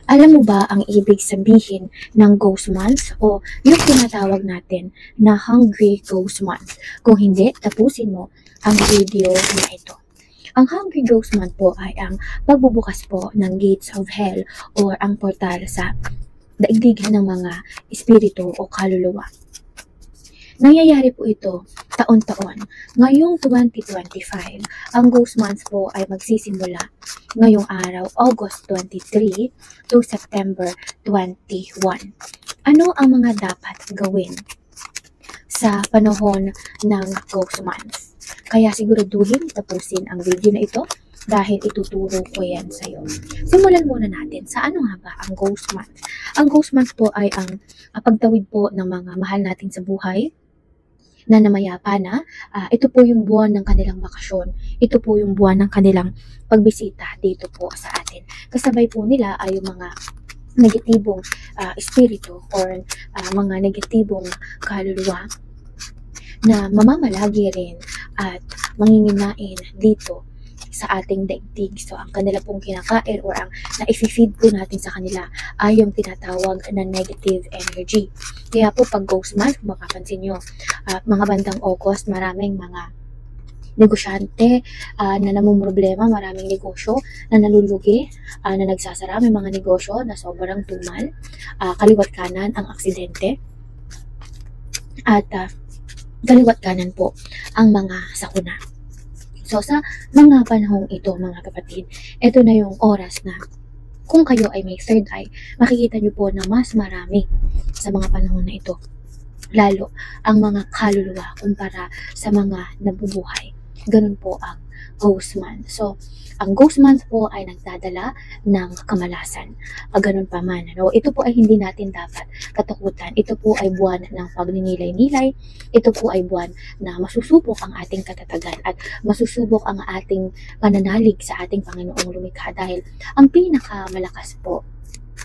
Alam mo ba ang ibig sabihin ng ghost month o yung tinatawag natin na Hungry Ghost Month? Kung hindi, tapusin mo ang video na ito. Ang Hungry Ghost Month po ay ang pagbubukas po ng gates of hell or ang portal sa daigdigan ng mga espiritu o kaluluwa. Nangyayari po ito taon-taon. Ngayong 2025, ang Ghost Month po ay magsisimula ngayong araw, August 23 to September 21. Ano ang mga dapat gawin sa panahon ng Ghost Month? Kaya siguraduhin tapusin ang video na ito dahil ituturo ko yan sa iyo. Simulan muna natin sa ano nga ba ang Ghost Month. Ang Ghost Month po ay ang pagtawid po ng mga mahal natin sa buhay na namayapa na. Ito po yung buwan ng kanilang bakasyon. Ito po yung buwan ng kanilang pagbisita dito po sa atin. Kasabay po nila ay yung mga negatibong espiritu or mga negatibong kaluluwa na mamamalagi rin at manginginain dito sa ating daigdig. So, ang kanila pong kinakain or ang na-feed po natin sa kanila ay yung tinatawag na negative energy. Kaya po pag Ghost Month, kung makapansin nyo, mga bandang August, maraming mga negosyante na namumroblema, maraming negosyo na nalulugi, na nagsasara, may mga negosyo na sobrang tumal, kaliwat kanan ang aksidente, at kaliwat kanan po ang mga sakuna. So, sa mga panahong ito, mga kapatid, ito na yung oras na kung kayo ay may third eye, makikita nyo po na mas marami sa mga panahon na ito. Lalo ang mga kaluluwa kumpara sa mga nabubuhay. Ganun po ang Ghost Month. So, ang Ghost Month po ay nagdadala ng kamalasan. Ganun pa man. Ano? Ito po ay hindi natin dapat katakutan. Ito po ay buwan ng pagninilay-nilay. Ito po ay buwan na masusubok ang ating katatagan at masusubok ang ating pananalig sa ating Panginoong lumikha dahil ang pinakamalakas po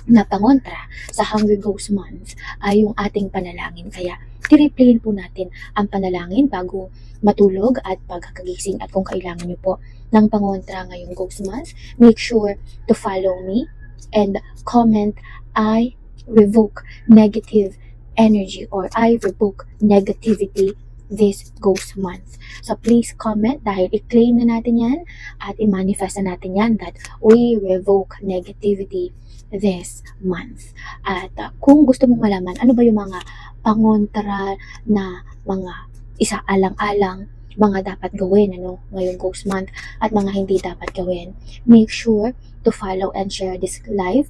na pangontra sa Hungry Ghost Month ay yung ating panalangin. Kaya tiriplayin po natin ang panalangin bago matulog at pagkakagising. At kung kailangan nyo po ng pangontra ngayong Ghost Month, make sure to follow me and comment, I revoke negative energy or I revoke negativity this Ghost Month. So please comment dahil i-claim na natin yan at i-manifest na natin yan that we revoke negativity this month. At kung gusto mong malaman ano ba yung mga pangontra na mga isaalang-alang mga dapat gawin ngayong Ghost Month at mga hindi dapat gawin, make sure to follow and share this live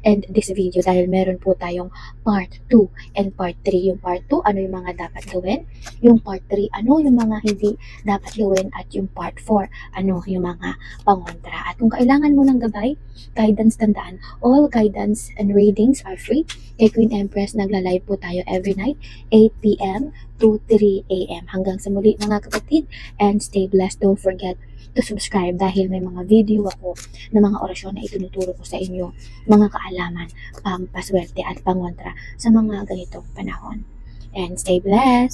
and this video dahil meron po tayong part 2 and part 3. Yung part 2, ano yung mga dapat gawin? Yung part 3, ano yung mga hindi dapat gawin? At yung part 4, ano yung mga pangontra? At kung kailangan mo ng gabay, guidance, tandaan, all guidance and readings are free. Kay Queen Empress, nagla-live po tayo every night, 8 p.m. to 3 a.m. Hanggang sa muli mga kapatid, and stay blessed. Don't forget to subscribe dahil may mga video ako na mga orasyon na itinuturo ko sa inyo, mga kaalaman, pampaswerte at pangontra sa mga ganitong panahon. And stay blessed!